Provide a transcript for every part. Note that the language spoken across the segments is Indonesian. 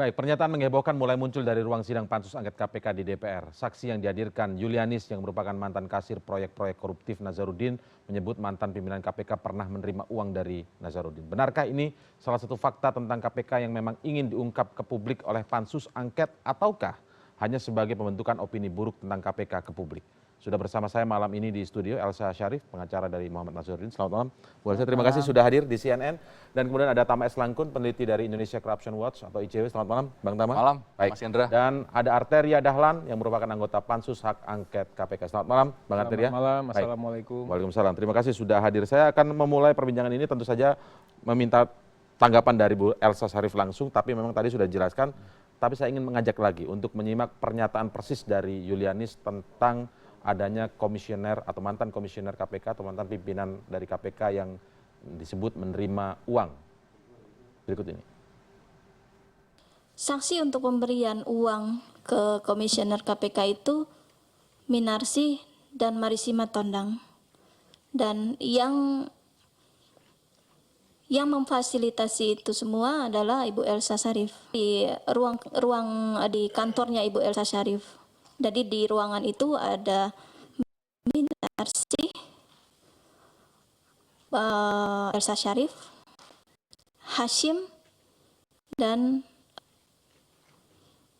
Baik, pernyataan menghebohkan mulai muncul dari ruang sidang pansus angket KPK di DPR. Saksi yang dihadirkan Yulianis yang merupakan mantan kasir proyek-proyek koruptif Nazarudin menyebut mantan pimpinan KPK pernah menerima uang dari Nazarudin. Benarkah ini salah satu fakta tentang KPK yang memang ingin diungkap ke publik oleh pansus angket ataukah hanya sebagai pembentukan opini buruk tentang KPK ke publik? Sudah bersama saya malam ini di studio Elsa Syarif, pengacara dari Muhammad Nazarudin. Selamat malam. Bu Elsa, terima kasih sudah hadir di CNN. Dan kemudian ada Tama S. Langkun, peneliti dari Indonesia Corruption Watch atau ICW. Selamat malam, Bang Tama. Malam, baik. Mas Indra. Dan ada Arteria Dahlan yang merupakan anggota Pansus Hak Angket KPK. Selamat malam, Bang Arteria. Selamat malam, Assalamualaikum. Waalaikumsalam. Terima kasih sudah hadir. Saya akan memulai perbincangan ini tentu saja meminta tanggapan dari Bu Elsa Syarif langsung, tapi memang tadi sudah dijelaskan. Tapi saya ingin mengajak lagi untuk menyimak pernyataan persis dari Yulianis tentang adanya komisioner atau mantan komisioner KPK atau mantan pimpinan dari KPK yang disebut menerima uang. Berikut ini. Saksi untuk pemberian uang ke komisioner KPK itu Minarsi dan Marisima Tondang. Dan yang memfasilitasi itu semua adalah Ibu Elsa Syarif di ruang di kantornya Ibu Elsa Syarif. Jadi di ruangan itu ada Minarsi, Elsa Syarif, Hashim, dan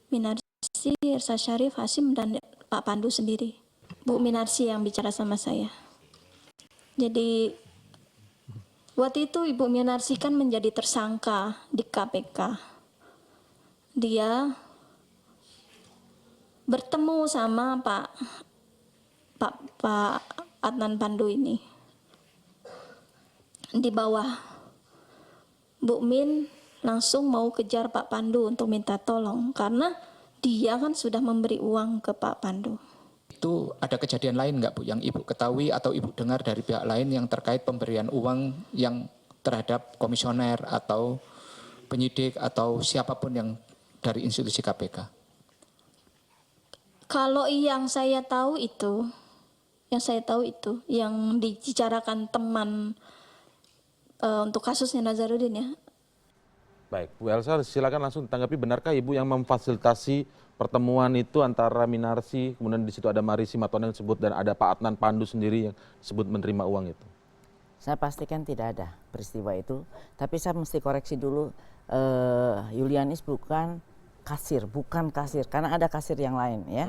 Minarsi, Elsa Syarif, Hashim, dan Pak Pandu sendiri. Bu Minarsi yang bicara sama saya. Jadi waktu itu Ibu Minarsi kan menjadi tersangka di KPK. Dia bertemu sama Pak Adnan Pandu ini di bawah. Bu Min langsung mau kejar Pak Pandu untuk minta tolong karena dia kan sudah memberi uang ke Pak Pandu. Itu ada kejadian lain nggak Bu yang Ibu ketahui atau Ibu dengar dari pihak lain yang terkait pemberian uang yang terhadap komisioner atau penyidik atau siapapun yang dari institusi KPK? Kalau yang saya tahu itu, yang dibicarakan teman untuk kasusnya Nazarudin ya. Baik, Bu Elsa silakan langsung tanggapi, benarkah Ibu yang memfasilitasi pertemuan itu antara Minarsi, kemudian di situ ada Marisima Tondang yang disebut dan ada Pak Adnan Pandu sendiri yang disebut menerima uang itu? Saya pastikan tidak ada peristiwa itu, tapi saya mesti koreksi dulu, Yulianis bukan kasir karena ada kasir yang lain ya.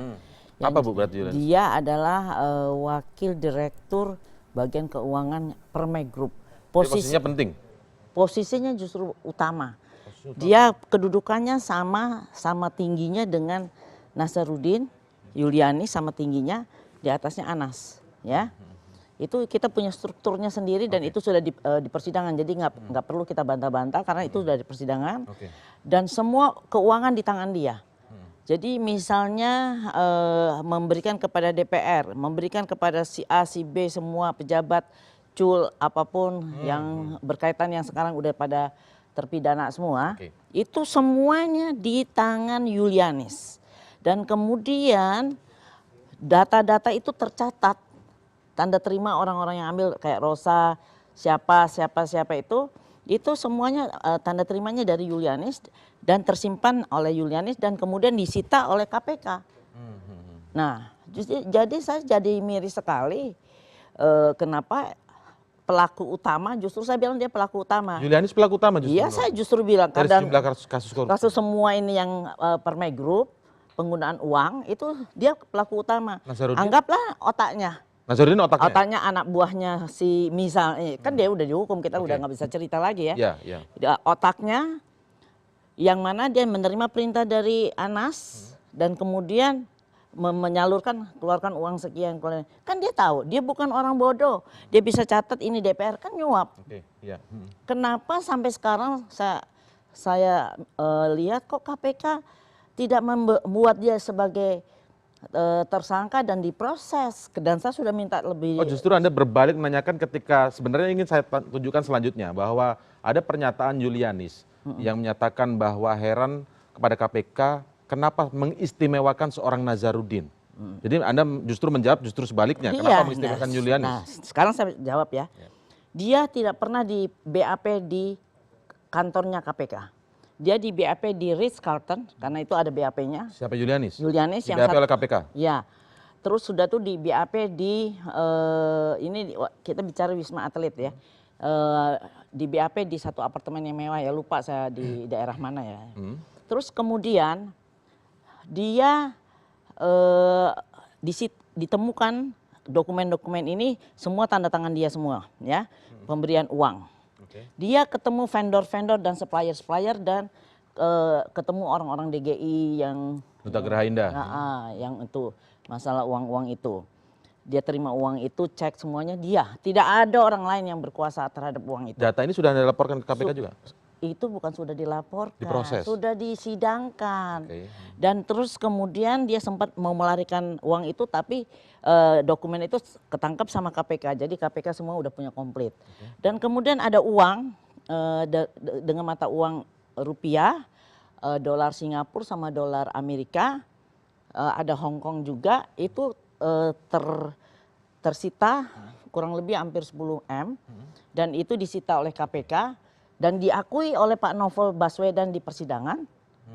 Apa Bu berarti Yulianis? Dia adalah wakil direktur bagian keuangan Permai Group. Posisinya penting. Posisinya justru utama. Dia kedudukannya sama tingginya dengan Nazarudin, Yulianis sama tingginya, di atasnya Anas ya. Itu kita punya strukturnya sendiri dan itu sudah di persidangan, jadi nggak perlu kita bantah-bantah karena itu sudah di persidangan. Dan semua keuangan di tangan dia. Jadi misalnya memberikan kepada DPR, memberikan kepada si A, si B, semua pejabat, cul, apapun yang berkaitan yang sekarang udah pada terpidana semua, itu semuanya di tangan Yulianis. Dan kemudian data-data itu tercatat, tanda terima orang-orang yang ambil kayak Rosa, siapa itu semuanya tanda terimanya dari Yulianis dan tersimpan oleh Yulianis dan kemudian disita oleh KPK. Nah, jadi saya jadi miris sekali kenapa pelaku utama, justru saya bilang dia pelaku utama. Yulianis pelaku utama justru? Iya, saya justru bilang. Dari sejumlah kasus korupsi. Kasus semua ini yang Permai Group, penggunaan uang, itu dia pelaku utama. Nazarudin? Anggaplah otaknya. Nazarudin otaknya? Otaknya anak buahnya si misal, kan dia udah dihukum, kita udah nggak bisa cerita lagi ya. Otaknya yang mana dia menerima perintah dari Anas dan kemudian menyalurkan, keluarkan uang sekian. Kan dia tahu, dia bukan orang bodoh. Dia bisa catat ini DPR kan nyuap. Kenapa sampai sekarang saya lihat kok KPK tidak membuat dia sebagai tersangka dan diproses. Dan saya sudah minta lebih. Oh, justru Anda berbalik menanyakan ketika sebenarnya ingin saya tunjukkan selanjutnya bahwa ada pernyataan Yulianis yang menyatakan bahwa heran kepada KPK kenapa mengistimewakan seorang Nazarudin. Jadi Anda justru menjawab justru sebaliknya. Kenapa mengistimewakan Yulianis? Nah, sekarang saya jawab ya. Dia tidak pernah di BAP di kantornya KPK. Dia di BAP di Ritz-Carlton karena itu ada BAP-nya. Siapa Julianis? Julianis Di yang BAP oleh KPK? Ya. Terus sudah tuh di BAP di ini kita bicara Wisma Atlet ya. Di BAP di satu apartemen yang mewah ya, lupa saya di daerah mana ya. Terus kemudian dia ditemukan dokumen-dokumen ini semua tanda tangan dia semua ya, pemberian uang. Dia ketemu vendor-vendor dan supplier-supplier dan ketemu orang-orang DGI yang Duta Geraha Indah. yang itu masalah uang-uang itu. Dia terima uang itu, cek semuanya dia. Tidak ada orang lain yang berkuasa terhadap uang itu. Data ini sudah dilaporkan ke KPK juga? Itu bukan sudah dilaporkan, Diproses? sudah disidangkan. Oke. Dan terus kemudian dia sempat mau melarikan uang itu, tapi dokumen itu ketangkap sama KPK. Jadi KPK semua udah punya komplit. Dan kemudian ada uang dengan mata uang rupiah, dolar Singapura sama dolar Amerika, ada Hong Kong juga. Itu tersita kurang lebih hampir 10 M. Dan itu disita oleh KPK. Dan diakui oleh Pak Novel Baswedan di persidangan,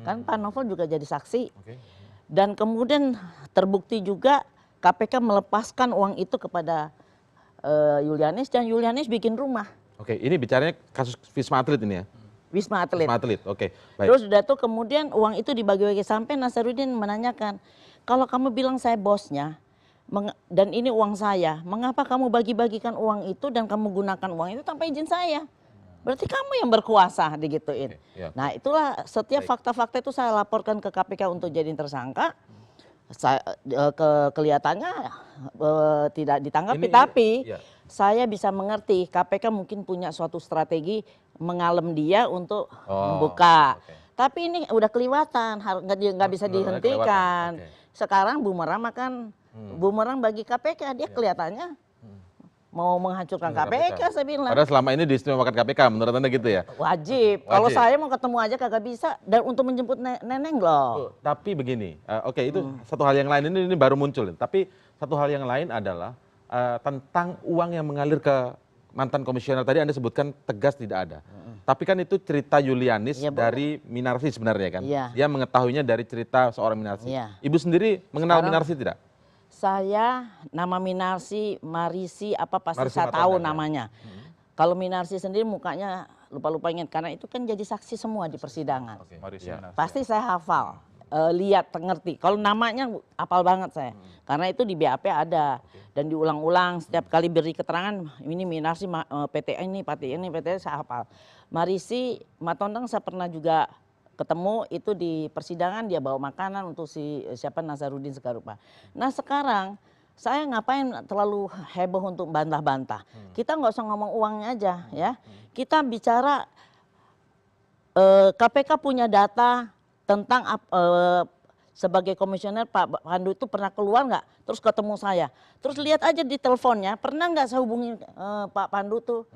kan Pak Novel juga jadi saksi. Dan kemudian terbukti juga KPK melepaskan uang itu kepada Julianis dan Julianis bikin rumah. Oke, ini bicaranya kasus Wisma Atlet ini ya? Wisma Atlet. Wisma Atlet, oke. Baik. Terus udah tuh kemudian uang itu dibagi-bagi sampai Nasaruddin menanyakan, kalau kamu bilang saya bosnya dan ini uang saya, mengapa kamu bagi-bagikan uang itu dan kamu gunakan uang itu tanpa izin saya? Berarti kamu yang berkuasa digituin. Ya. Nah itulah setiap fakta-fakta itu saya laporkan ke KPK untuk jadi tersangka. Kelihatannya tidak ditanggapi, tapi ya. saya bisa mengerti KPK mungkin punya suatu strategi mengalem dia untuk membuka. Tapi ini udah kelewatan, nggak bisa dihentikan. Sekarang bumerang makan bumerang bagi KPK, dia kelihatannya mau menghancurkan KPK, saya bilang. Padahal selama ini diistimewakan KPK, menurut Anda gitu ya? Wajib. Kalau saya mau ketemu aja kagak bisa, dan untuk menjemput neneng loh. Tapi begini, oke itu satu hal yang lain, ini baru muncul. Tapi satu hal yang lain adalah tentang uang yang mengalir ke mantan komisioner. Tadi Anda sebutkan tegas tidak ada. Tapi kan itu cerita Julianis dari Minarsi sebenarnya kan? Iya. Dia mengetahuinya dari cerita seorang Minarsi. Iya. Ibu sendiri mengenal Minarsi tidak? Saya nama Minarsi, Marisi apa pasti Marisi saya Matondang, tahu ya. namanya. Kalau Minarsi sendiri mukanya lupa-lupa ingat karena itu kan jadi saksi semua di persidangan. Pasti saya hafal, lihat, ngerti. Kalau namanya hafal banget saya. Karena itu di BAP ada dan diulang-ulang setiap kali beri keterangan ini Minarsi PT ini, saya hafal. Marisi Matondang saya pernah juga ketemu itu di persidangan, dia bawa makanan untuk siapa Nasaruddin Segarupa. Nah sekarang saya ngapain terlalu heboh untuk bantah-bantah. Kita nggak usah ngomong uangnya aja ya. Kita bicara KPK punya data tentang sebagai komisioner Pak Pandu itu pernah keluar nggak? Terus ketemu saya. Terus lihat aja di teleponnya, pernah nggak saya hubungi Pak Pandu tuh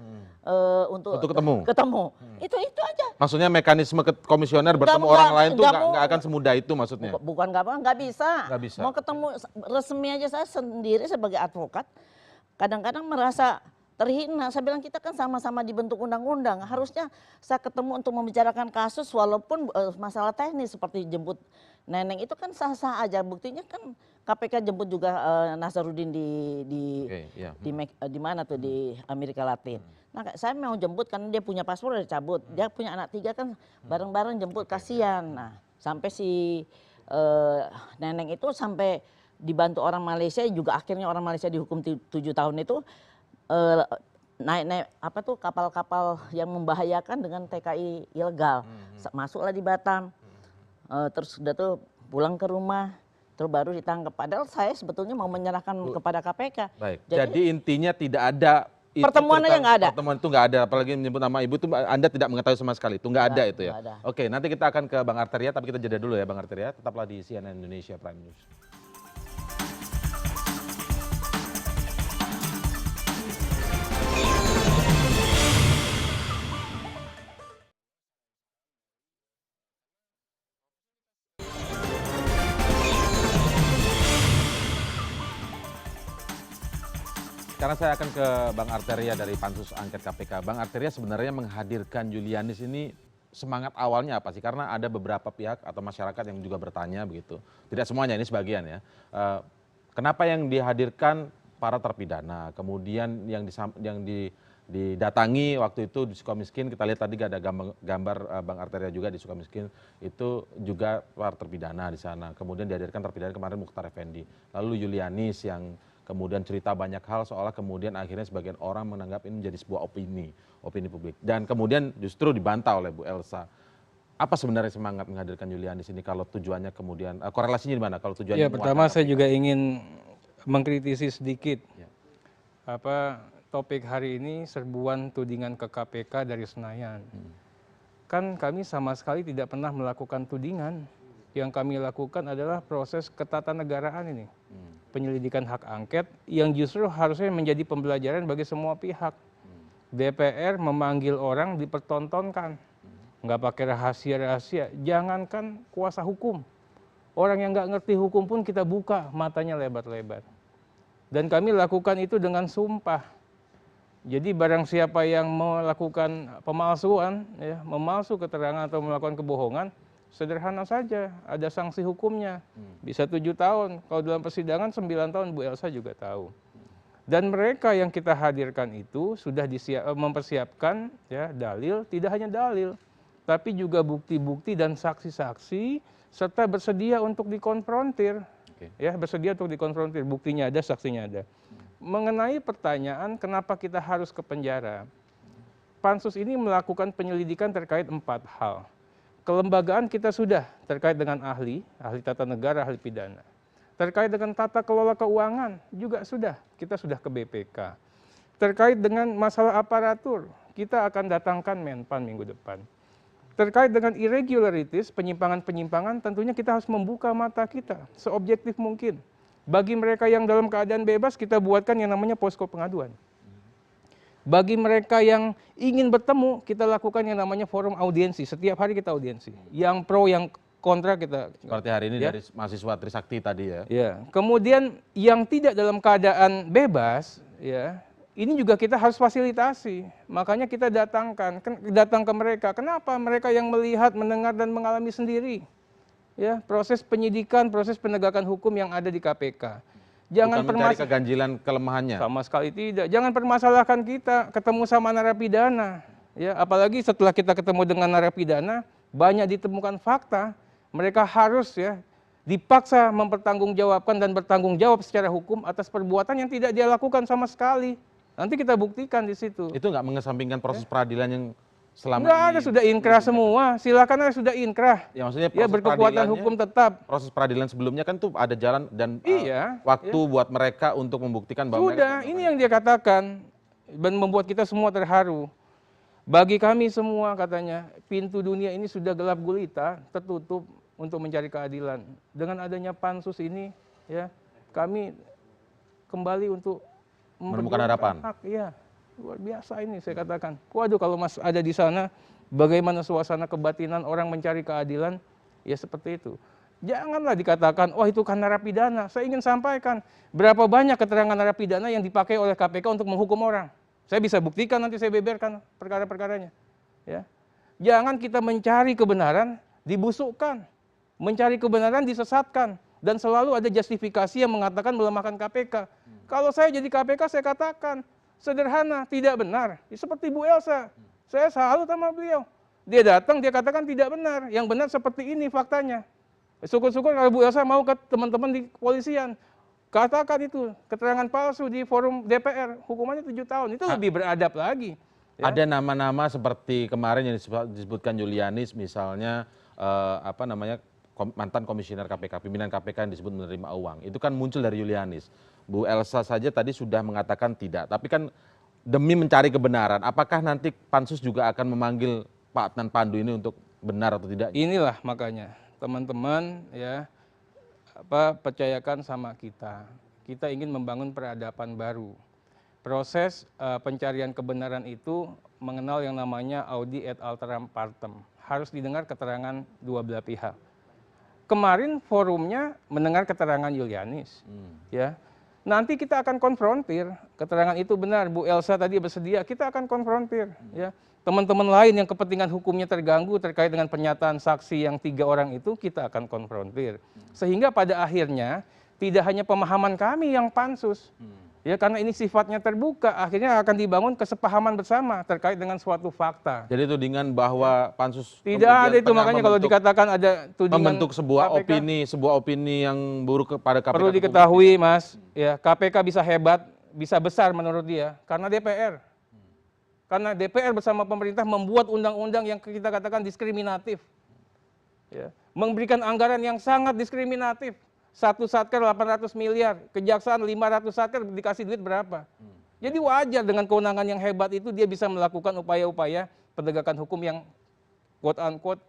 untuk ketemu? Ketemu. Itu aja. Maksudnya mekanisme komisioner bertemu orang lain tuh nggak akan semudah itu maksudnya? Bukan nggak bisa. Nggak bisa. Mau ketemu resmi aja saya sendiri sebagai advokat. Kadang-kadang merasa terhina. Saya bilang kita kan sama-sama dibentuk undang-undang. Harusnya saya ketemu untuk membicarakan kasus walaupun masalah teknis seperti jemput neneng itu kan sah-sah aja. Buktinya kan KPK jemput juga Nasaruddin di mana tuh di Amerika Latin. Nah saya mau jemput karena dia punya paspor udah dicabut. Dia punya anak 3 kan bareng-bareng jemput, kasihan. Nah sampai si neneng itu sampai dibantu orang Malaysia, juga akhirnya orang Malaysia dihukum 7 tahun itu naik apa tuh kapal-kapal yang membahayakan dengan TKI ilegal. Masuklah di Batam. Terus udah tuh pulang ke rumah, terus baru ditangkap. Padahal saya sebetulnya mau menyerahkan kepada KPK. Baik. Jadi intinya tidak ada pertemuan aja nggak ada. Pertemuan itu nggak ada, apalagi menyebut nama ibu itu Anda tidak mengetahui sama sekali. Itu nggak ada itu ya. Ada. Oke, nanti kita akan ke Bang Arteria, tapi kita jeda dulu ya Bang Arteria. Tetaplah di CNN Indonesia Prime News. Sekarang saya akan ke Bang Arteria dari Pansus Angket KPK. Bang Arteria sebenarnya menghadirkan Julianis ini semangat awalnya apa sih? Karena ada beberapa pihak atau masyarakat yang juga bertanya begitu. Tidak semuanya, ini sebagian ya. Kenapa yang dihadirkan para terpidana, kemudian yang didatangi waktu itu di Sukamiskin, kita lihat tadi ada gambar Bang Arteria juga di Sukamiskin, itu juga para terpidana di sana. Kemudian dihadirkan terpidana kemarin Mukhtar Effendi. Lalu Yulianis yang kemudian cerita banyak hal seolah kemudian akhirnya sebagian orang menganggap ini menjadi sebuah opini publik. Dan kemudian justru dibantah oleh Bu Elsa. Apa sebenarnya semangat menghadirkan Yulianis ini kalau tujuannya kemudian korelasinya di mana? Kalau tujuannya Ya, pertama saya juga ingin mengkritisi sedikit topik hari ini serbuan tudingan ke KPK dari Senayan. Kan kami sama sekali tidak pernah melakukan tudingan. Yang kami lakukan adalah proses ketatanegaraan ini. Penyelidikan hak angket yang justru harusnya menjadi pembelajaran bagi semua pihak. DPR memanggil orang dipertontonkan. Nggak pakai rahasia-rahasia. Jangankan kuasa hukum. Orang yang nggak ngerti hukum pun kita buka matanya lebar-lebar. Dan kami lakukan itu dengan sumpah. Jadi barang siapa yang melakukan pemalsuan, ya, memalsu keterangan atau melakukan kebohongan, sederhana saja, ada sanksi hukumnya. Bisa 7 tahun, kalau dalam persidangan 9 tahun, Bu Elsa juga tahu. Dan mereka yang kita hadirkan itu sudah mempersiapkan ya, dalil, tidak hanya dalil, tapi juga bukti-bukti dan saksi-saksi, serta bersedia untuk dikonfrontir. Ya, bersedia untuk dikonfrontir, buktinya ada, saksinya ada. Mengenai pertanyaan kenapa kita harus ke penjara, Pansus ini melakukan penyelidikan terkait 4 hal. Kelembagaan kita sudah terkait dengan ahli tata negara, ahli pidana. Terkait dengan tata kelola keuangan juga sudah, kita sudah ke BPK. Terkait dengan masalah aparatur, kita akan datangkan Menpan minggu depan. Terkait dengan irregularities, penyimpangan-penyimpangan, tentunya kita harus membuka mata kita seobjektif mungkin. Bagi mereka yang dalam keadaan bebas, kita buatkan yang namanya posko pengaduan. Bagi mereka yang ingin bertemu, kita lakukan yang namanya forum audiensi. Setiap hari kita audiensi. Yang pro, yang kontra kita. Seperti hari ini ya, dari mahasiswa Trisakti tadi ya. Ya. Kemudian yang tidak dalam keadaan bebas, ya, ini juga kita harus fasilitasi. Makanya kita datang ke mereka. Kenapa? Mereka yang melihat, mendengar, dan mengalami sendiri. Ya, proses penyidikan, proses penegakan hukum yang ada di KPK. Jangan mencari keganjilan kelemahannya. Sama sekali tidak. Jangan permasalahkan kita ketemu sama narapidana. Ya, apalagi setelah kita ketemu dengan narapidana, banyak ditemukan fakta. Mereka harus ya dipaksa mempertanggungjawabkan dan bertanggung jawab secara hukum atas perbuatan yang tidak dia lakukan sama sekali. Nanti kita buktikan di situ. Itu nggak mengesampingkan proses peradilan yang selama nggak ini ada, sudah inkrah semua. Silakan aja sudah inkrah. Ya maksudnya ya berkekuatan hukum tetap. Proses peradilan sebelumnya kan tuh ada jalan dan waktu ya, buat mereka untuk membuktikan bahwa sudah, ini yang dia katakan dan membuat kita semua terharu. Bagi kami semua katanya, pintu dunia ini sudah gelap gulita, tertutup untuk mencari keadilan. Dengan adanya pansus ini, ya, kami kembali untuk menemukan harapan. Iya. Luar biasa ini saya katakan. Waduh, kalau Mas ada di sana, bagaimana suasana kebatinan orang mencari keadilan, ya seperti itu. Janganlah dikatakan, oh itu kan narapidana. Saya ingin sampaikan, berapa banyak keterangan narapidana yang dipakai oleh KPK untuk menghukum orang. Saya bisa buktikan, nanti saya beberkan perkara-perkaranya. Ya. Jangan kita mencari kebenaran, dibusukkan. Mencari kebenaran, disesatkan. Dan selalu ada justifikasi yang mengatakan melemahkan KPK. Kalau saya jadi KPK, saya katakan, sederhana, tidak benar. Seperti Bu Elsa, saya salut sama beliau. Dia datang, dia katakan tidak benar. Yang benar seperti ini faktanya. Syukur-syukur kalau Bu Elsa mau ke teman-teman di kepolisian. Katakan itu, keterangan palsu di forum DPR, hukumannya 7 tahun. Itu lebih beradab lagi. Ya. Ada nama-nama seperti kemarin yang disebutkan Yulianis, misalnya mantan komisioner KPK, pimpinan KPK yang disebut menerima uang. Itu kan muncul dari Yulianis. Bu Elsa saja tadi sudah mengatakan tidak. Tapi kan demi mencari kebenaran, apakah nanti Pansus juga akan memanggil Pak Adnan Pandu ini untuk benar atau tidak? Inilah makanya teman-teman ya percayakan sama kita. Kita ingin membangun peradaban baru. Proses pencarian kebenaran itu mengenal yang namanya audi et alteram partem. Harus didengar keterangan dua belah pihak. Kemarin forumnya mendengar keterangan Yulianis, ya. Nanti kita akan konfrontir keterangan itu benar. Bu Elsa tadi bersedia, kita akan konfrontir, ya. teman-teman lain yang kepentingan hukumnya terganggu terkait dengan pernyataan saksi yang 3 orang itu, kita akan konfrontir. Sehingga pada akhirnya tidak hanya pemahaman kami yang pansus, ya karena ini sifatnya terbuka, akhirnya akan dibangun kesepahaman bersama terkait dengan suatu fakta. Jadi tudingan bahwa pansus Tidak ada itu, pernah makanya kalau dikatakan ada tudingan membentuk sebuah KPK, opini yang buruk kepada KPK. perlu diketahui, Mas, ya KPK bisa hebat, bisa besar menurut dia karena DPR. Karena DPR bersama pemerintah membuat undang-undang yang kita katakan diskriminatif. Ya, memberikan anggaran yang sangat diskriminatif. Satu satker 800 miliar, kejaksaan 500 satker dikasih duit berapa? Jadi wajar dengan kewenangan yang hebat itu dia bisa melakukan upaya-upaya penegakan hukum yang quote unquote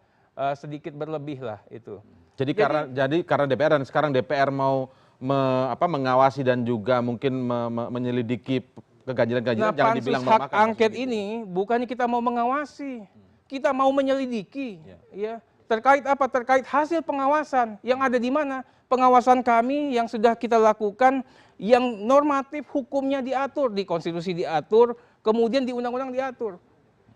sedikit berlebih lah itu. Jadi karena DPR dan sekarang DPR mau mengawasi dan juga mungkin menyelidiki keganjilan-ganjilan, jangan dibilang hak melemahkan. angket ini bukannya kita mau mengawasi, kita mau menyelidiki, ya. Terkait apa? Terkait hasil pengawasan yang ada di mana? Pengawasan kami yang sudah kita lakukan, yang normatif hukumnya diatur, di konstitusi diatur, kemudian di undang-undang diatur.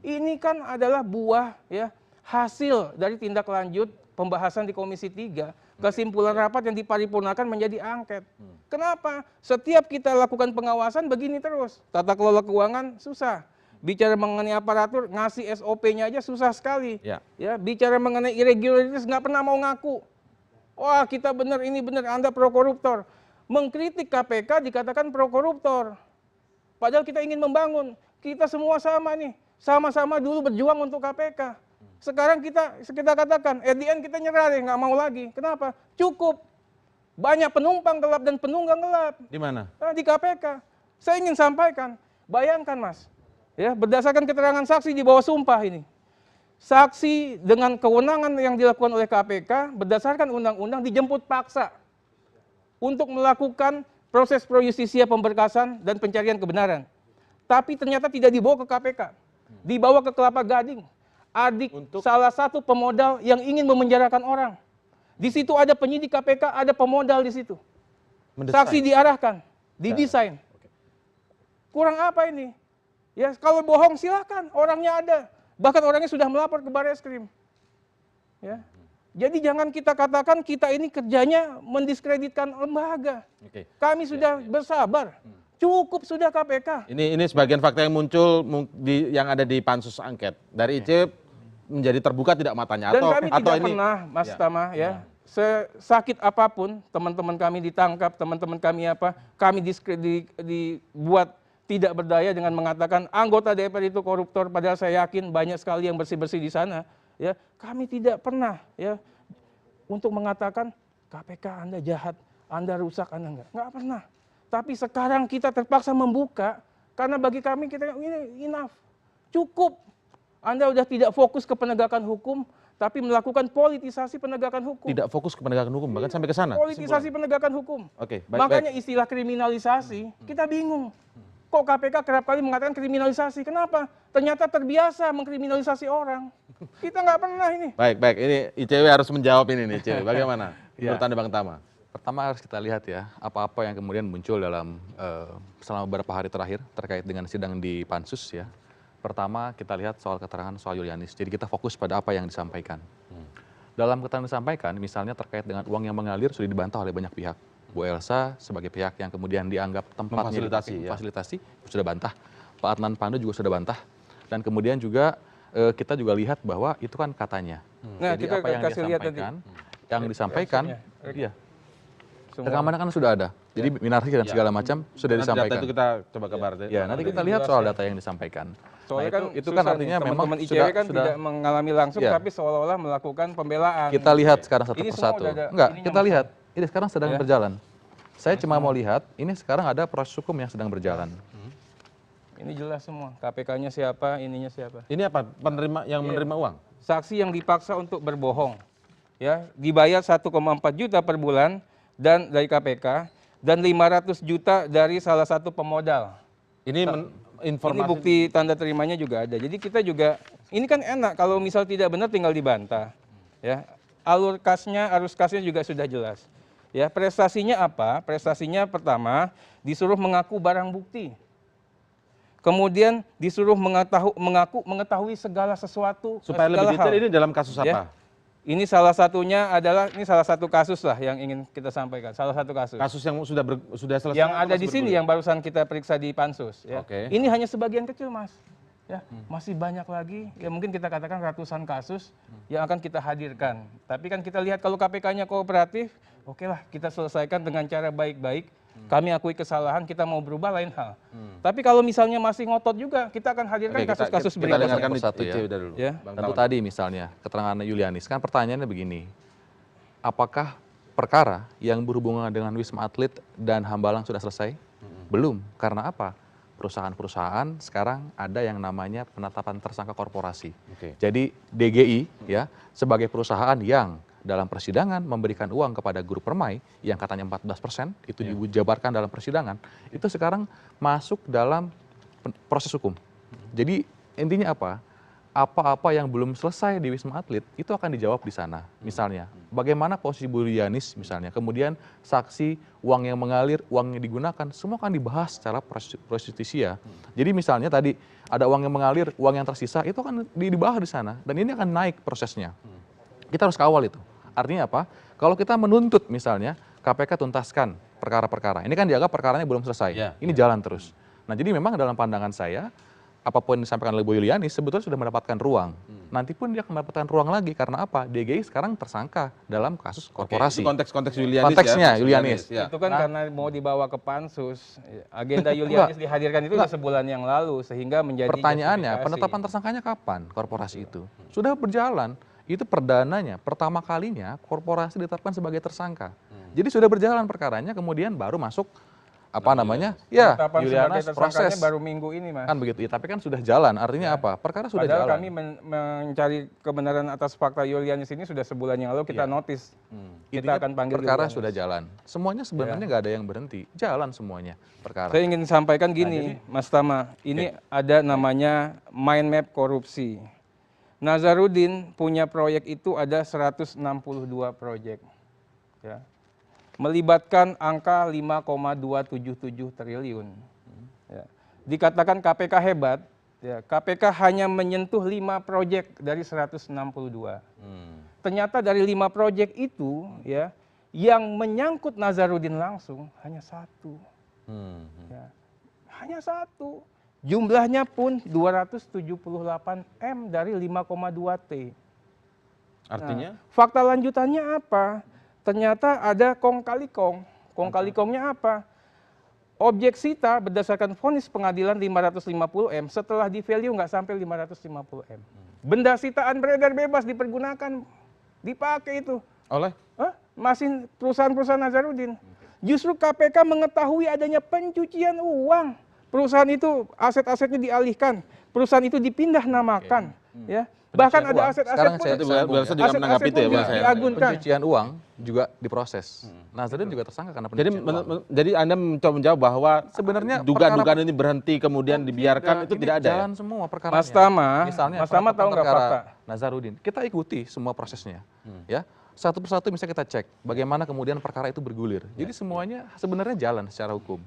Ini kan adalah buah ya hasil dari tindak lanjut pembahasan di Komisi 3. Kesimpulan rapat yang diparipurnakan menjadi angket. Kenapa? Setiap kita lakukan pengawasan begini terus. Tata kelola keuangan susah. Bicara mengenai aparatur, ngasih SOP-nya aja susah sekali. Ya. Ya, bicara mengenai irregularities nggak pernah mau ngaku. Wah, kita benar, ini benar, Anda pro-koruptor. Mengkritik KPK dikatakan pro-koruptor. Padahal kita ingin membangun. Kita semua sama nih. Sama-sama dulu berjuang untuk KPK. Sekarang kita katakan, at the end kita nyerah deh, nggak mau lagi. Kenapa? Cukup. Banyak penumpang gelap dan penunggang gelap. Di mana? Di KPK. Saya ingin sampaikan, bayangkan Mas, ya berdasarkan keterangan saksi di bawah sumpah ini. Saksi dengan kewenangan yang dilakukan oleh KPK berdasarkan undang-undang dijemput paksa untuk melakukan proses pro justisia pemberkasan dan pencarian kebenaran. Tapi ternyata tidak dibawa ke KPK. Dibawa ke Kelapa Gading. Adik salah satu pemodal yang ingin memenjarakan orang. Di situ ada penyidik KPK, ada pemodal di situ. Saksi diarahkan, didesain. Kurang apa ini? Ya kalau bohong silakan, orangnya ada. Bahkan orangnya sudah melapor ke Barreskrim. Ya. Jadi jangan kita katakan kita ini kerjanya mendiskreditkan lembaga. Kami sudah bersabar. Cukup sudah KPK. Ini sebagian fakta yang muncul yang ada di pansus angket. Dari IC menjadi terbuka tidak matanya Dan atau kami tidak ini pernah, Mas Tama, ya. Sesakit apapun teman-teman kami ditangkap, teman-teman kami kami dibuat tidak berdaya dengan mengatakan anggota DPR itu koruptor, padahal saya yakin banyak sekali yang bersih-bersih di sana. Ya, kami tidak pernah ya untuk mengatakan KPK Anda jahat, Anda rusak, Anda enggak pernah. Tapi sekarang kita terpaksa membuka karena bagi kami kita ini enough, cukup. Anda sudah tidak fokus ke penegakan hukum, tapi melakukan politisasi penegakan hukum. tidak fokus ke penegakan hukum, bahkan sampai ke sana. Politisasi penegakan hukum. Oke, Makanya istilah kriminalisasi kita bingung. Kok KPK kerap kali mengatakan kriminalisasi? Kenapa? Ternyata terbiasa mengkriminalisasi orang. Kita nggak pernah ini. Baik, ini ICW harus menjawab ini nih, ICW. Bagaimana? Menurut Anda Bang Tama? Pertama harus kita lihat ya, apa-apa yang kemudian muncul dalam selama beberapa hari terakhir terkait dengan sidang di Pansus ya. Pertama kita lihat soal keterangan soal Julianis. Jadi kita fokus pada apa yang disampaikan. Dalam keterangan disampaikan, misalnya terkait dengan uang yang mengalir sudah dibantah oleh banyak pihak. Bu Elsa sebagai pihak yang kemudian dianggap tempatnya memfasilitasi sudah bantah. Pak Adnan Pandu juga sudah bantah. Dan kemudian juga kita juga lihat bahwa itu kan katanya. Nah, jadi kita apa yang disampaikan, iya. Rekamannya kan sudah ada. Jadi minarsi dan segala macam sudah disampaikan. Data itu kita coba kabar. Ya, nanti kita lihat soal data yang disampaikan. Soalnya Nah, itu kan artinya memang teman-teman ICW kan sudah tidak mengalami langsung, ya. tapi seolah-olah melakukan pembelaan. Kita lihat sekarang satu Ini persatu. semua udah ada Enggak, ininya, kita Mas. lihat. Ini sekarang sedang Ya. berjalan. Saya cuma mau lihat, ini sekarang ada proses hukum yang sedang berjalan. Ini jelas semua. KPK-nya siapa, ininya siapa. Ini apa? Penerima yang menerima uang? Saksi yang dipaksa untuk berbohong, ya dibayar 1,4 juta per bulan dan dari KPK dan 500 juta dari salah satu pemodal. Ini informasi. Ini bukti tanda terimanya juga ada. Jadi kita juga, ini kan enak kalau misal tidak benar tinggal dibantah. Ya, alur kasnya, arus kasnya juga sudah jelas. Ya, prestasinya apa? Prestasinya pertama disuruh mengaku barang bukti. kemudian disuruh mengaku mengetahui segala sesuatu, Supaya segala lebih detail hal. ini dalam kasus Ya. apa? Ini salah satunya adalah, ini salah satu kasus lah yang ingin kita sampaikan, salah satu kasus. Kasus yang sudah selesai? Yang atau ada masih di sini bergulir? yang barusan kita periksa di pansus. Ya. Oke. Ini hanya sebagian kecil, Mas. Ya, masih banyak lagi. Ya mungkin kita katakan ratusan kasus yang akan kita hadirkan. Tapi kan kita lihat kalau KPK-nya kooperatif, oke lah kita selesaikan dengan cara baik-baik. Kami akui kesalahan, kita mau berubah lain hal. Tapi kalau misalnya masih ngotot juga, kita akan hadirkan Oke, kasus-kasus kita berikutnya. dengarkan Satu Ice ya. udah dulu. Ya. Bang Tentu Tawan. tadi misalnya keterangan Yulianis, kan pertanyaannya begini, apakah perkara yang berhubungan dengan Wisma Atlet dan Hambalang sudah selesai? Belum, karena apa? Perusahaan-perusahaan sekarang ada yang namanya penetapan tersangka korporasi. Oke. Jadi DGI ya sebagai perusahaan yang dalam persidangan memberikan uang kepada grup Permai yang katanya 14% itu dijabarkan dalam persidangan, itu sekarang masuk dalam proses hukum. Jadi intinya apa? Apa-apa yang belum selesai di Wisma Atlet itu akan dijawab di sana. Misalnya, bagaimana posisi Bu Yulianis misalnya, kemudian saksi, uang yang mengalir, uang yang digunakan, semua akan dibahas secara prostitusia. Jadi misalnya tadi ada uang yang mengalir, uang yang tersisa, itu akan dibahas di sana. Dan ini akan naik prosesnya. Kita harus kawal itu. Artinya apa? Kalau kita menuntut misalnya, KPK tuntaskan perkara-perkara. Ini kan dianggap perkaranya belum selesai. Ini jalan terus. Nah jadi memang dalam pandangan saya, apapun yang disampaikan oleh Bu Yulianis sebetulnya sudah mendapatkan ruang. Nanti pun dia akan mendapatkan ruang lagi karena apa? DGI sekarang tersangka dalam kasus korporasi. Itu konteks Yulianis Konteksnya ya. Yulianis. Ya. Itu kan karena mau dibawa ke pansus. Agenda Yulianis dihadirkan itu sudah sebulan yang lalu sehingga menjadi Pertanyaannya, justifikasi. penetapan tersangkanya kapan korporasi itu? Sudah berjalan. Itu perdananya, pertama kalinya korporasi ditetapkan sebagai tersangka. Jadi sudah berjalan perkaranya, kemudian baru masuk apa namanya? Ya, Penetapan sebagai Yulianis tersangkanya proses. baru minggu ini, Mas. Kan begitu. Ya, tapi kan sudah jalan. Artinya apa? Perkara sudah Padahal jalan. kami mencari kebenaran atas fakta Yulianis ini sudah sebulan yang lalu kita notis. Kita Intinya akan panggil perkara Yulianis. sudah jalan. Semuanya sebenarnya nggak ada yang berhenti. Jalan semuanya perkara. Saya ingin sampaikan gini, Mas Tama, ini ada namanya mind map korupsi. Nazarudin punya proyek itu ada 162 proyek. Ya. Melibatkan angka 5,277 triliun. Ya. Dikatakan KPK hebat, ya, KPK hanya menyentuh 5 proyek dari 162. Ternyata dari 5 proyek itu, ya, yang menyangkut Nazarudin langsung hanya 1. Ya. Hanya 1. Jumlahnya pun 278 M dari 5,2 T. Artinya? Nah, fakta lanjutannya apa? Ternyata ada kong kali kong. Kong kali kongnya apa? Objek sita berdasarkan vonis pengadilan 550 M setelah di value nggak sampai 550 M. Benda sitaan beredar bebas dipergunakan, dipakai itu. Oleh? Masih perusahaan-perusahaan Nazarudin. Justru KPK mengetahui adanya pencucian uang. Perusahaan itu aset-asetnya dialihkan, perusahaan itu dipindah namakan, ya. Bahkan ada aset-aset Sekarang pun, saya Bu Elsa juga menanggapi itu ya, Bang, saya. diagunkan. Pencucian uang juga diproses. Nazarudin juga tersangka karena Jadi pencucian uang. jadi Anda mencoba menjawab bahwa Sebenarnya dugaan-dugaan ini berhenti kemudian dibiarkan itu ini tidak ada. jalan semua perkaranya. Mas Tama, Misalnya Mas Tama penetapan tahu nggak perkara fakta? Nazarudin, kita ikuti semua prosesnya, ya. Satu persatu bisa kita cek bagaimana kemudian perkara itu bergulir. Jadi semuanya sebenarnya jalan secara hukum.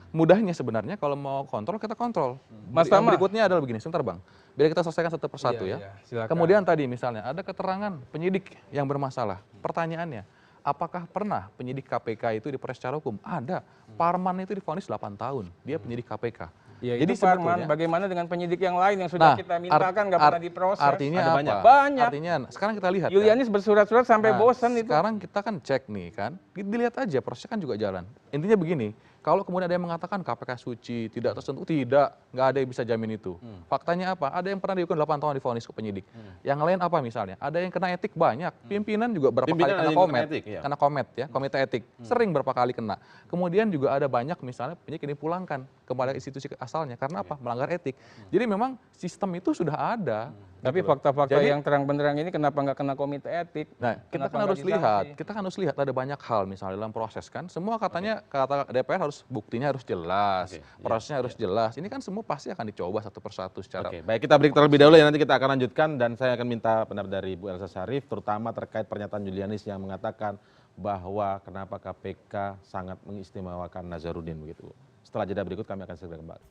Mudahnya sebenarnya kalau mau kontrol kita kontrol. Mas Yang Tama. berikutnya adalah begini, sebentar Bang. Biar kita selesaikan satu persatu Iya, ya. iya, silakan. Kemudian tadi misalnya ada keterangan penyidik yang bermasalah. Pertanyaannya, apakah pernah penyidik KPK itu diproses secara hukum? Ada. Parman itu divonis 8 tahun. Dia penyidik KPK. Ya, Jadi itu Parman, sebetulnya bagaimana dengan penyidik yang lain yang sudah kita mintakan nggak pernah diproses? Artinya Ada apa? banyak. Banyak. Artinya sekarang kita lihat. Yulianis bersurat-surat sampai Nah, bosan itu. Sekarang kita kan cek nih kan, dilihat aja prosesnya kan juga jalan. Intinya begini, kalau kemudian ada yang mengatakan KPK suci, tidak tersentuh, tidak, nggak ada yang bisa jamin itu. Faktanya apa? Ada yang pernah dihukum 8 tahun divonis ke penyidik. Yang lain apa misalnya? Ada yang kena etik banyak. Pimpinan juga berapa Pimpinan ada kali yang kena kena komet, etik, iya. kena komet ya, komite etik. Sering berapa kali kena. Kemudian juga ada banyak misalnya penyidik yang dipulangkan kepada institusi asalnya karena apa? Melanggar etik. Jadi memang sistem itu sudah ada. Tapi fakta-fakta Jadi- yang terang benderang ini kenapa nggak kena komite etik? Nah, kita Kenapa kan nggak harus disanksi? lihat, kita kan harus lihat ada banyak hal misalnya dalam proses kan. Semua katanya kata DPR harus buktinya harus jelas, prosesnya harus jelas. Ini kan semua pasti akan dicoba satu persatu secara Oke, baik kita break terlebih dahulu ya, nanti kita akan lanjutkan dan saya akan minta pendapat dari Bu Elsa Syarif terutama terkait pernyataan Yulianis yang mengatakan bahwa kenapa KPK sangat mengistimewakan Nazarudin begitu. Setelah jeda berikut kami akan segera kembali.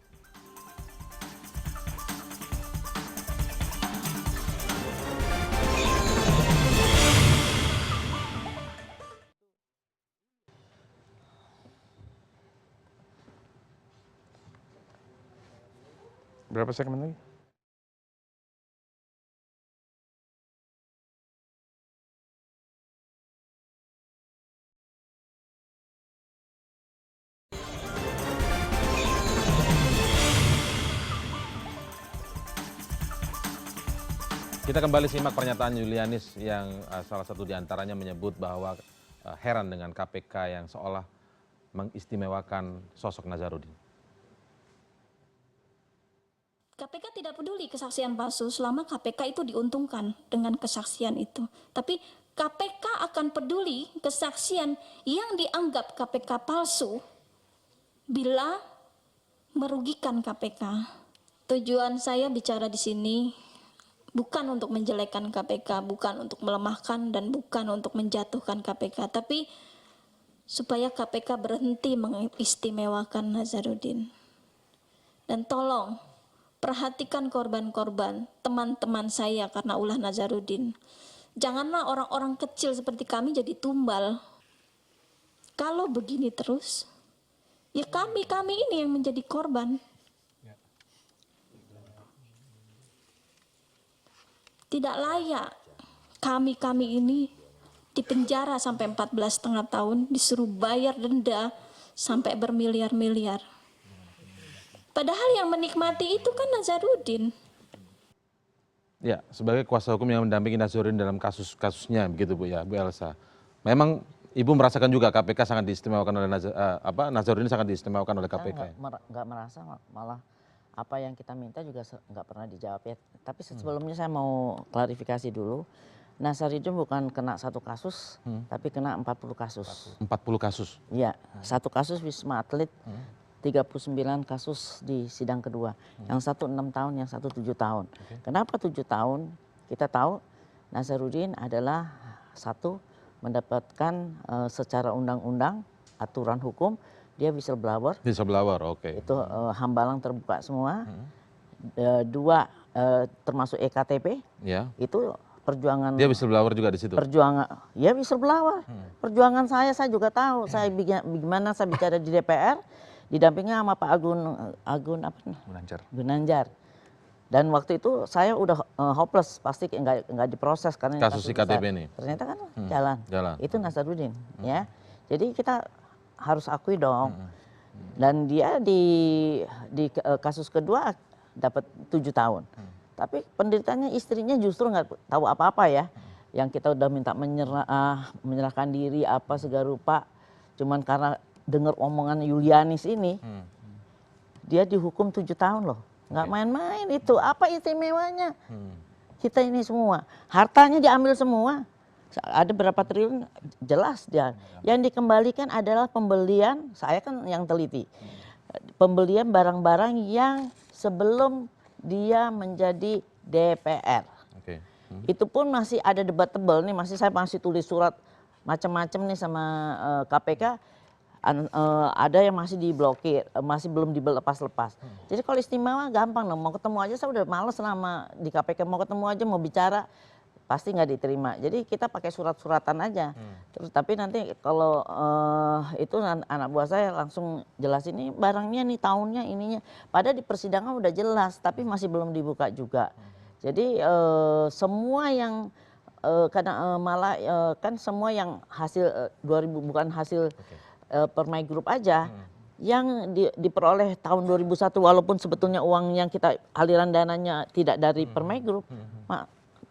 Berapa segmen lagi? Kita kembali simak pernyataan Julianis yang salah satu diantaranya menyebut bahwa heran dengan KPK yang seolah mengistimewakan sosok Nazarudin. KPK tidak peduli kesaksian palsu selama KPK itu diuntungkan dengan kesaksian itu. Tapi KPK akan peduli kesaksian yang dianggap KPK palsu bila merugikan KPK. Tujuan saya bicara di sini bukan untuk menjelekkan KPK, bukan untuk melemahkan dan bukan untuk menjatuhkan KPK, tapi supaya KPK berhenti mengistimewakan Nazarudin. Dan tolong perhatikan korban-korban, teman-teman saya karena ulah Nazarudin. Janganlah orang-orang kecil seperti kami jadi tumbal. Kalau begini terus, ya kami ini yang menjadi korban. Tidak layak kami ini dipenjara sampai 14,5 tahun, disuruh bayar denda sampai bermiliar-miliar. Padahal yang menikmati itu kan Nazarudin. Ya, sebagai kuasa hukum yang mendampingi Nazarudin dalam kasus-kasusnya begitu Bu ya, Bu Elsa. Memang Ibu merasakan juga KPK sangat diistimewakan oleh Nazarudin sangat diistimewakan oleh KPK. Nggak merasa, malah apa yang kita minta juga nggak pernah dijawab ya. Tapi sebelumnya saya mau klarifikasi dulu. Nazarudin bukan kena satu kasus, tapi kena 40 kasus. 40 kasus? Iya, satu kasus Wisma Atlet, 39 kasus di sidang kedua. Yang satu 6 tahun, yang satu 7 tahun. Kenapa 7 tahun? Kita tahu Nazarudin adalah satu, mendapatkan secara undang-undang, aturan hukum, dia whistleblower. Whistleblower, oke. Itu hambalang terbuka semua. Dua, termasuk EKTP. Ya. Itu perjuangan. Dia whistleblower juga di situ. Perjuangan, ya whistleblower. Perjuangan saya juga tahu. Saya bagaimana saya bicara di DPR, didampingi sama Pak Agun apa? Gunanjar. Dan waktu itu saya udah hopeless, pasti nggak diproses karena kasus IKTP ini. Ternyata kan jalan. Itu Nazarudin, ya. Jadi kita harus akui dong. Dan dia di kasus kedua dapat 7 tahun. Tapi penderitanya istrinya justru nggak tahu apa-apa ya. Yang kita udah minta menyerahkan diri apa segala rupa. Cuman karena dengar omongan Julianis ini, dia dihukum 7 tahun loh. Nggak main-main itu. Apa istimewanya? Kita ini semua. Hartanya diambil semua. Ada berapa triliun jelas dia. Yang dikembalikan adalah pembelian, saya kan yang teliti. Pembelian barang-barang yang sebelum dia menjadi DPR. Itu pun masih ada debatable nih, saya masih tulis surat macam-macam nih sama KPK. Ada yang masih diblokir, masih belum dilepas-lepas. Jadi kalau istimewa gampang dong, mau ketemu aja saya udah males lama di KPK, mau ketemu aja mau bicara pasti nggak diterima. Jadi kita pakai surat-suratan aja. Terus tapi nanti kalau itu anak buah saya langsung jelasin ini barangnya nih tahunnya ininya. Padahal di persidangan udah jelas, tapi masih belum dibuka juga. Jadi semua yang karena malah kan semua yang hasil 2000 bukan hasil Permai Group aja. Yang diperoleh tahun 2001 walaupun sebetulnya uang yang kita aliran dananya tidak dari Permai Group,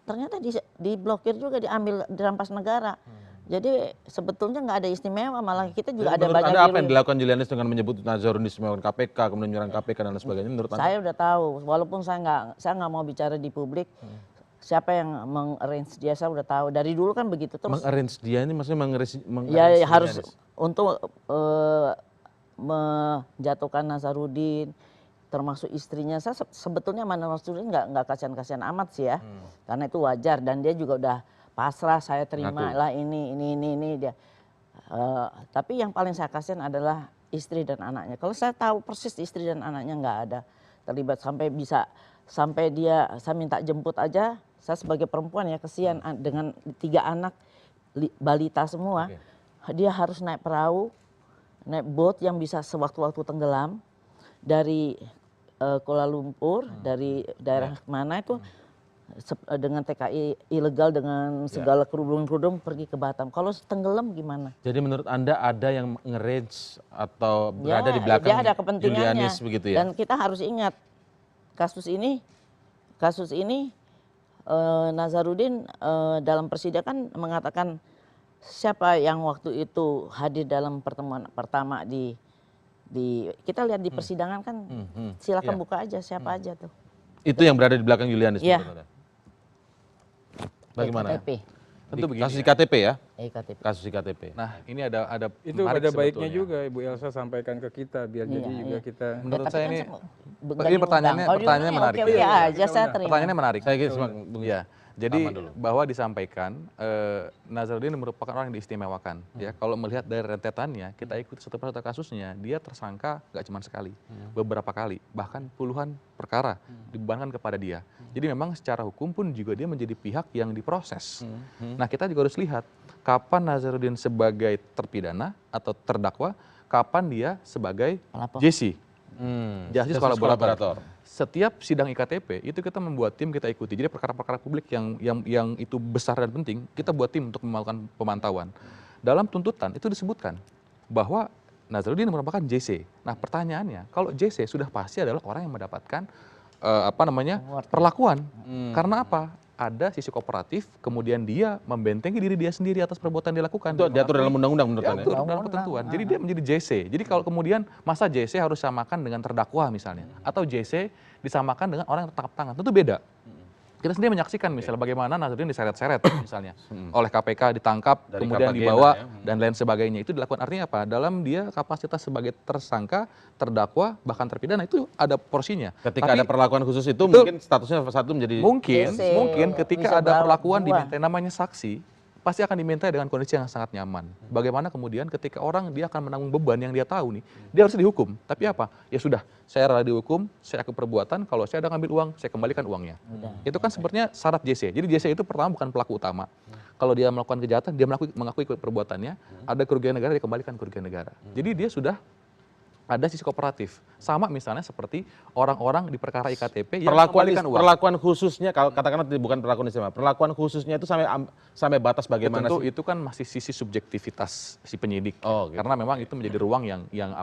ternyata diblokir juga, diambil, dirampas negara. Jadi sebetulnya nggak ada istimewa, malah kita juga ada banyak. Anda apa yang dilakukan Julianis dengan menyebut Nazarudin istimewakan KPK, kemudian menyerang KPK dan lain sebagainya? Menurut Anda? Saya udah tahu, walaupun saya nggak mau bicara di publik. Siapa yang mengarrange dia, saya udah tahu. Dari dulu kan begitu terus. Mengarrange dia ini maksudnya mengarrange ya harus untuk menjatuhkan Nazarudin, termasuk istrinya. Saya sebetulnya mana Nazarudin nggak kasihan-kasihan amat sih ya, karena itu wajar dan dia juga udah pasrah, saya terima lah ini dia. Tapi yang paling saya kasihan adalah istri dan anaknya. Kalau saya tahu persis istri dan anaknya nggak ada terlibat sampai dia saya minta jemput aja. Saya sebagai perempuan ya kesian dengan 3 anak balita semua. Dia harus naik perahu, naik boat yang bisa sewaktu-waktu tenggelam dari Kuala Lumpur, dari daerah mana itu dengan TKI ilegal dengan segala kerudung-kerudung pergi ke Batam. Kalau tenggelam gimana? Jadi menurut Anda ada yang nge-range atau berada di Ya, belakang dia ada kepentingannya. Julianis begitu ya? Dan kita harus ingat kasus ini Nazarudin dalam persidangan mengatakan siapa yang waktu itu hadir dalam pertemuan pertama di kita lihat di persidangan kan, silakan buka aja siapa aja tuh. Itu yang berada di belakang Julianis. Iya. menurut Anda? Bagaimana? EKTP. Tentu begini Kasus ya. iktp ya? EKTP. Kasus iktp. Nah, ini ada Itu menarik ada baiknya sebetulnya. juga Ibu Elsa sampaikan ke kita biar jadi juga kita. Menurut Tapi saya kan ini nggak ini pertanyaannya diundang. Kalau pertanyaannya diundang, menarik. Oke, Iya, aja saya terima. Pertanyaannya menarik. Saya kira Bung Ya, jadi Lama dulu. bahwa disampaikan Nazarudin merupakan orang yang diistimewakan. Ya, kalau melihat dari rentetannya, kita ikuti satu persatu kasusnya, dia tersangka nggak cuma sekali, beberapa kali, bahkan puluhan perkara dibebankan kepada dia. Jadi memang secara hukum pun juga dia menjadi pihak yang diproses. Nah, kita juga harus lihat kapan Nazarudin sebagai terpidana atau terdakwa, kapan dia sebagai Pelapor. JC. Justice Justice kolaborator. Collaborator. Setiap sidang iktp itu kita membuat tim, kita ikuti. Jadi perkara-perkara publik yang itu besar dan penting, kita buat tim untuk melakukan pemantauan. Dalam tuntutan itu disebutkan bahwa Nazarudin merupakan JC. Nah, pertanyaannya, kalau JC sudah pasti adalah orang yang mendapatkan perlakuan. Karena apa? Ada sisi kooperatif, kemudian dia membentengi diri dia sendiri atas perbuatan yang dilakukan. Itu diatur dalam undang-undang menurut Anda? Diatur dalam ketentuan. Jadi dia menjadi JC. Jadi kalau kemudian masa JC harus samakan dengan terdakwa misalnya, atau JC disamakan dengan orang yang tertangkap tangan, tentu beda. Kita sendiri menyaksikan misalnya bagaimana Nazarudin diseret-seret misalnya oleh KPK, ditangkap, Dari kemudian Kapagena, dibawa ya. dan lain sebagainya. Itu dilakukan artinya apa? Dalam dia kapasitas sebagai tersangka, terdakwa, bahkan terpidana itu ada porsinya. Ketika Tapi ada perlakuan khusus itu mungkin statusnya satu menjadi mungkin JC. ketika Bisa ada perlakuan dua. diminta namanya saksi, pasti akan diminta dengan kondisi yang sangat nyaman. Bagaimana kemudian ketika orang dia akan menanggung beban yang dia tahu nih, dia harus dihukum. Tapi apa? Ya sudah, saya rela dihukum, saya akui perbuatan, kalau saya ada ngambil uang, saya kembalikan uangnya. Itu kan sebenarnya syarat JC. Jadi JC itu pertama bukan pelaku utama. Kalau dia melakukan kejahatan, dia mengakui perbuatannya, ada kerugian negara, dikembalikan kerugian negara. Jadi dia sudah ada sisi kooperatif. Sama misalnya seperti orang-orang di perkara iktp yang mengembalikan uang. perlakuan khususnya, kalau katakanlah bukan perlakuan istimewa, perlakuan khususnya itu sampai batas bagaimana Tentu sih? itu kan masih sisi subjektivitas si penyidik. Oh, gitu. Karena memang itu menjadi ruang yang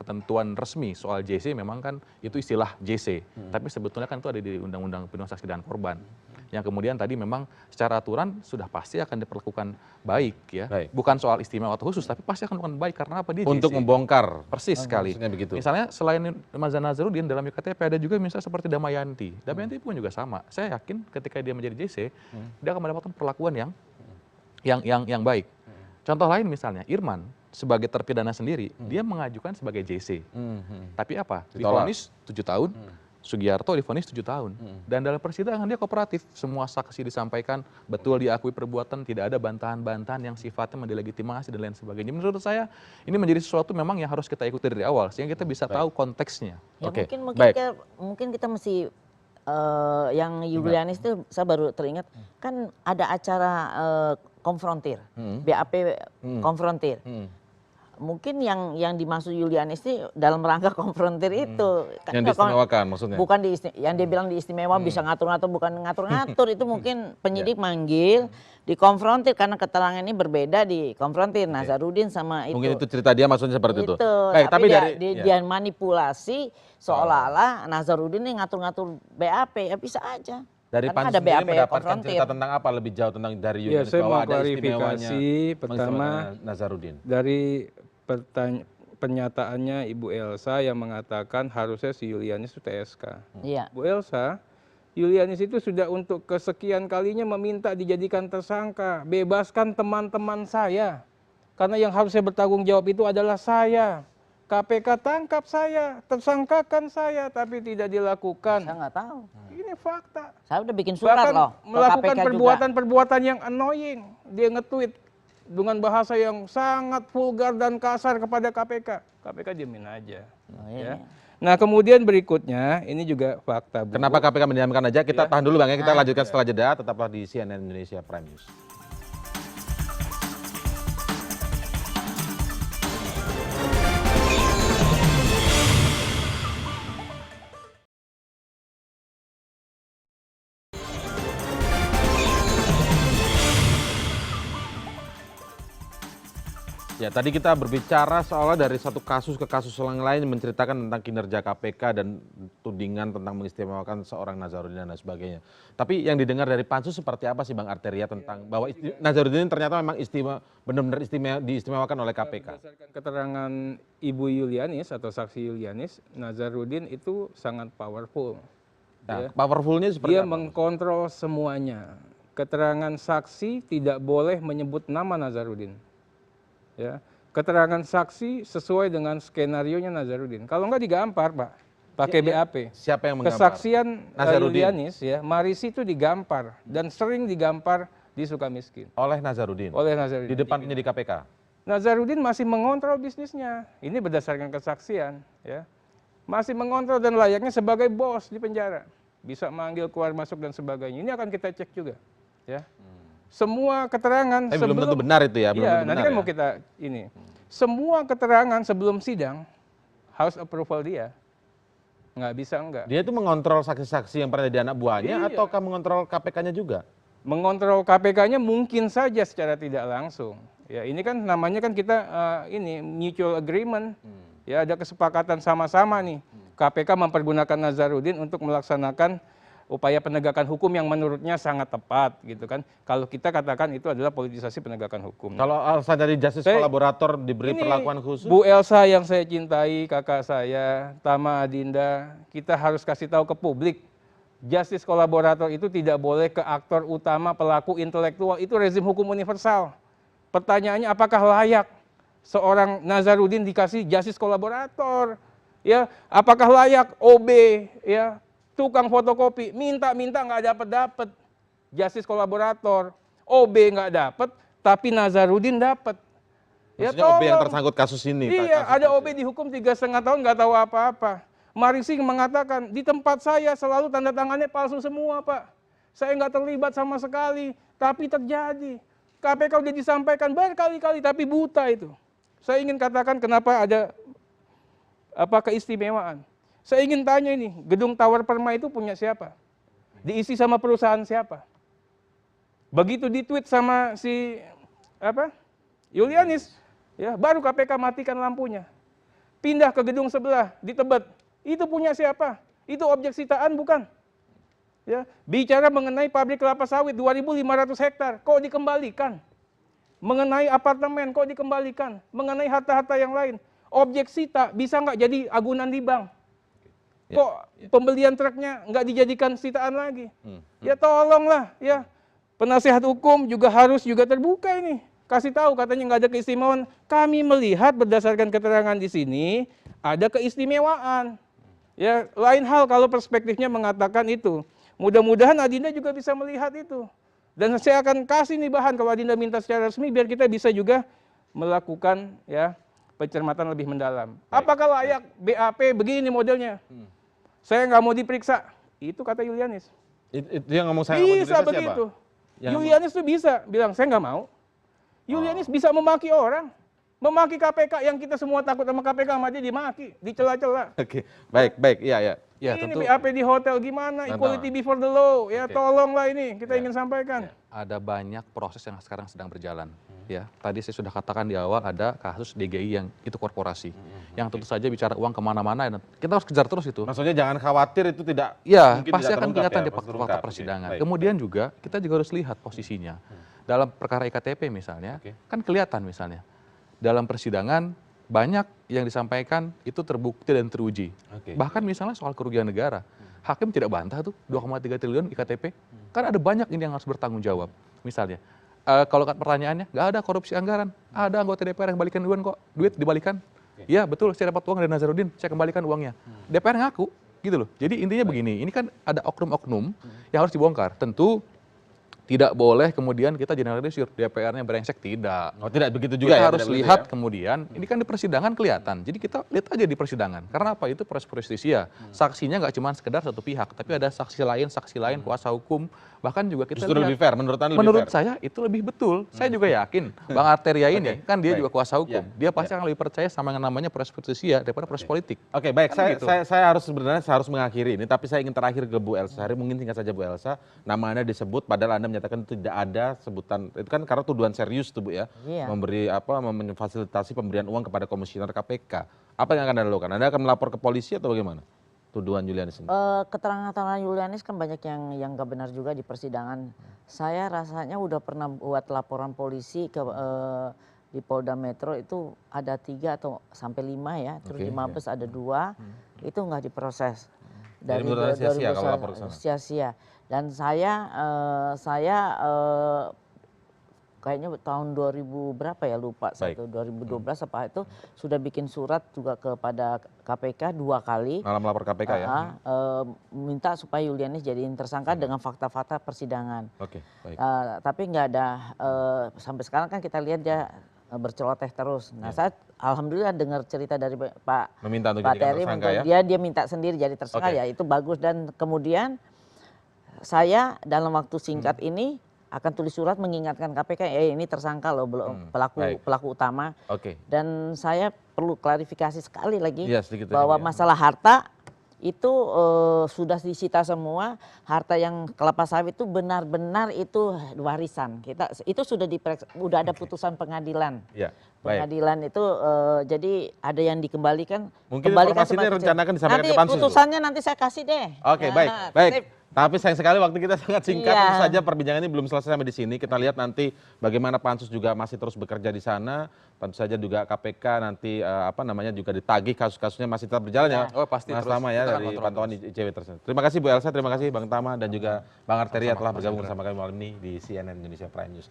ketentuan resmi soal JC memang kan itu istilah JC. Tapi sebetulnya kan itu ada di Undang-Undang Perlindungan Saksi dan Korban. Yang kemudian tadi memang secara aturan sudah pasti akan diperlakukan baik ya. Baik. Bukan soal istimewa atau khusus, tapi pasti akan diperlakukan baik karena apa? Dia Untuk JC. membongkar. Persis sekali. maksudnya begitu. Misalnya selain Mazan Nazarudin dalam iktp ada juga misalnya seperti Damayanti. Damayanti pun juga sama. Saya yakin ketika dia menjadi JC, dia akan mendapatkan perlakuan yang baik. Contoh lain misalnya Irman sebagai terpidana sendiri, dia mengajukan sebagai JC. Tapi apa? Ditolak. Divonis 7 tahun. Sugiarto divonis 7 tahun. Dan dalam persidangan dia kooperatif. Semua saksi disampaikan, betul diakui perbuatan, tidak ada bantahan-bantahan yang sifatnya mendelegitimasi dan lain sebagainya. Menurut saya ini menjadi sesuatu memang yang harus kita ikuti dari awal sehingga kita bisa tahu konteksnya. Ya Oke, mungkin baik. mungkin kita mesti yang Julianis itu saya baru teringat kan ada acara konfrontir, BAP konfrontir. Mungkin yang dimaksud Julianis itu dalam rangka konfrontir itu. Kan Yang diistimewakan maksudnya? Bukan yang dia bilang diistimewa bisa ngatur-ngatur, bukan ngatur-ngatur. Itu mungkin penyidik manggil, dikonfrontir karena keterangan ini berbeda dikonfrontir. Nazarudin sama itu. Mungkin itu cerita dia maksudnya seperti itu. Baik, tapi dari dia manipulasi seolah-olah Nazarudin ini ngatur-ngatur BAP, ya bisa aja. dari Karena Pansus ada sendiri BAP mendapatkan konfrontir. cerita tentang apa lebih jauh tentang dari Ya, Julianis saya bahwa mau ada istimewanya klarifikasi. Pertama, Nazarudin. dari pernyataannya Ibu Elsa yang mengatakan harusnya si Julianis itu TSK. Iya. Bu Elsa, Julianis itu sudah untuk kesekian kalinya meminta dijadikan tersangka, bebaskan teman-teman saya. Karena yang harusnya bertanggung jawab itu adalah saya. KPK tangkap saya, tersangkakan saya, tapi tidak dilakukan. Saya nggak tahu. Ini fakta. Saya udah bikin surat Bahkan loh ke melakukan KPK juga. perbuatan-perbuatan yang annoying. Dia nge-tweet dengan bahasa yang sangat vulgar dan kasar kepada KPK. KPK diemin aja. Oh, Ya. iya. Nah kemudian berikutnya, ini juga fakta. Bu. Kenapa KPK mendiamkan aja? Kita tahan dulu Bang ya, kita lanjutkan Ya. setelah jeda. Tetaplah di CNN Indonesia Prime News. Ya, tadi kita berbicara soalnya dari satu kasus ke kasus yang lain menceritakan tentang kinerja KPK dan tudingan tentang mengistimewakan seorang Nazarudin dan lain sebagainya. Tapi yang didengar dari Pansus seperti apa sih Bang Arteria tentang bahwa Nazarudin ternyata memang benar-benar diistimewakan oleh KPK? Berdasarkan keterangan Ibu Yulianis atau saksi Yulianis, Nazarudin itu sangat powerful. Nah, powerfulnya seperti Dia apa? mengkontrol semuanya. Keterangan saksi tidak boleh menyebut nama Nazarudin. Ya, keterangan saksi sesuai dengan skenarionya Nazarudin. Kalau nggak digampar, Pak, pakai BAP. Siapa yang menggampar? Kesaksian Nazarudin. Yulianis, ya, Marisi itu digampar dan sering digampar di Sukamiskin. Oleh Nazarudin. Oleh Nazarudin. Di depan penyidik KPK. Nazarudin masih mengontrol bisnisnya. Ini berdasarkan kesaksian, ya. Masih mengontrol dan layaknya sebagai bos di penjara. Bisa manggil keluar masuk dan sebagainya. Ini akan kita cek juga, ya. Semua keterangan Tapi belum tentu benar itu ya, belum iya, tentu nanti benar kan ya? mau kita ini. Semua keterangan sebelum sidang harus approval dia. Nggak bisa enggak. Dia itu mengontrol saksi-saksi yang pernah jadi anak buahnya Iya. ataukah mengontrol KPK-nya juga? Mengontrol KPK-nya mungkin saja secara tidak langsung. Ya, ini kan namanya kan kita ini mutual agreement. Ya, ada kesepakatan sama-sama nih. KPK mempergunakan Nazarudin untuk melaksanakan upaya penegakan hukum yang menurutnya sangat tepat gitu kan. Kalau kita katakan itu adalah politisasi penegakan hukum. Kalau alasan dari justice kolaborator diberi Ini perlakuan khusus? Bu Elsa yang saya cintai, kakak saya, Tama Adinda, kita harus kasih tahu ke publik. Justice kolaborator itu tidak boleh ke aktor utama, pelaku intelektual. Itu rezim hukum universal. Pertanyaannya apakah layak seorang Nazarudin dikasih justice kolaborator? Ya, apakah layak OB, ya, tukang fotokopi, minta-minta nggak dapat justice kolaborator, OB nggak dapat, tapi Nazarudin dapat. Ya, Maksudnya OB yang tolong. tersangkut kasus ini? Iya, ada OB dihukum 3,5 tahun nggak tahu apa-apa. Marisi mengatakan di tempat saya selalu tanda tangannya palsu semua, Pak. Saya nggak terlibat sama sekali, tapi terjadi. KPK udah disampaikan berkali-kali, tapi buta itu. Saya ingin katakan kenapa ada keistimewaan. Saya ingin tanya ini, gedung Tower Perma itu punya siapa? Diisi sama perusahaan siapa? Begitu ditweet sama si Yulianis, ya, baru KPK matikan lampunya. Pindah ke gedung sebelah di Tebet. Itu punya siapa? Itu objek sitaan bukan? Ya, bicara mengenai pabrik kelapa sawit 2.500 hektar, kok dikembalikan? Mengenai apartemen, kok dikembalikan? Mengenai harta-harta yang lain, objek sita bisa nggak jadi agunan di bank? Kok pembelian truknya nggak dijadikan sitaan lagi? Ya tolonglah, ya. Penasihat hukum juga harus terbuka ini. Kasih tahu katanya nggak ada keistimewaan. Kami melihat berdasarkan keterangan di sini ada keistimewaan. Ya, lain hal kalau perspektifnya mengatakan itu. Mudah-mudahan Adinda juga bisa melihat itu. Dan saya akan kasih nih bahan kalau Adinda minta secara resmi biar kita bisa juga melakukan ya pencermatan lebih mendalam. Apakah layak BAP begini modelnya? Saya nggak mau diperiksa. Itu kata Yulianis. Itu yang ngomong saya nggak mau Bisa diperiksa begitu. Yang Yulianis tuh bisa bilang saya nggak mau. Yulianis bisa memaki orang, memaki KPK yang kita semua takut sama KPK, sama dia dimaki, dicela-cela. Oke, baik, iya. Ya, Ini tentu BAP di hotel gimana? Equality before the law. Ya tolonglah ini kita ingin sampaikan. ada banyak proses yang sekarang sedang berjalan. Ya, tadi saya sudah katakan di awal ada kasus DGI yang itu korporasi, yang tentu saja bicara uang kemana-mana. Dan kita harus kejar terus itu. Maksudnya jangan khawatir itu tidak Ya, mungkin pasti tidak akan terungkap kelihatan ya, di pasti fakta terungkap. persidangan. Oke, baik. Kemudian juga kita juga harus lihat posisinya. Dalam perkara IKTP misalnya, kan kelihatan misalnya. Dalam persidangan banyak yang disampaikan itu terbukti dan teruji. Oke. Bahkan misalnya soal kerugian negara. Hakim tidak bantah tuh 2,3 triliun IKTP. Kan ada banyak ini yang harus bertanggung jawab. Misalnya, kalau pertanyaannya, nggak ada korupsi anggaran. Ada anggota DPR yang balikan duit dibalikan. Iya betul, saya dapat uang dari Nazarudin, saya kembalikan uangnya. DPR ngaku, gitu loh. Jadi intinya begini, ini kan ada oknum-oknum yang harus dibongkar. Tentu tidak boleh kemudian kita generalisir DPR-nya brengsek, tidak. Oh, tidak begitu juga Kita ya? harus tidak begitu lihat ya? kemudian, ini kan di persidangan kelihatan. Jadi kita lihat aja di persidangan. Karena apa? Itu proses justisia. Saksinya nggak cuma sekedar satu pihak, tapi ada saksi lain, kuasa hukum. Bahkan juga kita Justru lihat, lebih fair, menurut Anda lebih menurut fair? saya itu lebih betul. Saya juga yakin Bang Arteria ini kan dia baik. juga kuasa hukum. Dia pasti akan lebih percaya sama yang namanya proses justisia daripada proses politik. Oke, baik. Kan Saya harus sebenarnya harus mengakhiri ini, tapi saya ingin terakhir ke Bu Elsa. Hari mungkin singkat saja Bu Elsa. Nama Anda disebut, padahal Anda menyebut menyatakan itu tidak ada sebutan, itu kan karena tuduhan serius tuh Bu ya, Iya. memberi memfasilitasi pemberian uang kepada komisioner KPK. Apa yang akan Anda lakukan? Anda akan melapor ke polisi atau bagaimana? Tuduhan Julianis ini. Keterangan Julianis kan banyak yang nggak benar juga di persidangan. Saya rasanya udah pernah buat laporan polisi ke di Polda Metro itu ada 3 atau sampai 5 ya, terus di Mabes ada 2, itu nggak diproses. Jadi menurut Anda sia-sia kalau lapor ke sana? Sia-sia. Dan saya kayaknya tahun 2000 berapa ya lupa, Baik. 2012 apa itu sudah bikin surat juga kepada KPK 2 kali. Malah melapor KPK ya? Minta supaya Julianis jadiin tersangka dengan fakta-fakta persidangan. Oke, baik. Tapi nggak ada, sampai sekarang kan kita lihat dia berceloteh terus. Nah saya alhamdulillah dengar cerita dari Pak Meminta untuk Pak dijadikan Terry, tersangka untuk ya? dia minta sendiri jadi tersangka, Oke. ya itu bagus. Dan kemudian saya dalam waktu singkat ini akan tulis surat mengingatkan KPK, ini tersangka loh, belum baik. pelaku utama. Oke. Dan saya perlu klarifikasi sekali lagi Iya, sedikit bahwa lagi ya. masalah harta itu sudah disita semua. Harta yang kelapa sawit itu benar-benar itu warisan. Itu sudah udah ada putusan pengadilan. Iya, baik. Pengadilan itu jadi ada yang dikembalikan. Mungkin kembalikan informasi ini sebagai- rencanakan disampaikan nanti ke Pansus, Bu. putusannya nanti saya kasih deh. Oke, Ya, baik, baik. sip. Tapi sayang sekali waktu kita sangat singkat. Iya. Tentu saja perbincangan ini belum selesai sampai di sini. Kita lihat nanti bagaimana Pansus juga masih terus bekerja di sana. Tentu saja juga KPK nanti juga ditagih kasus-kasusnya masih tetap berjalan ya. Oh, pasti Mas terus. Tama ya Kita akan dari kontrol pantauan ICW tersebut. Terima kasih Bu Elsa, terima kasih Bang Tama dan juga Bang Arteria telah bergabung bersama kami malam ini di CNN Indonesia Prime News.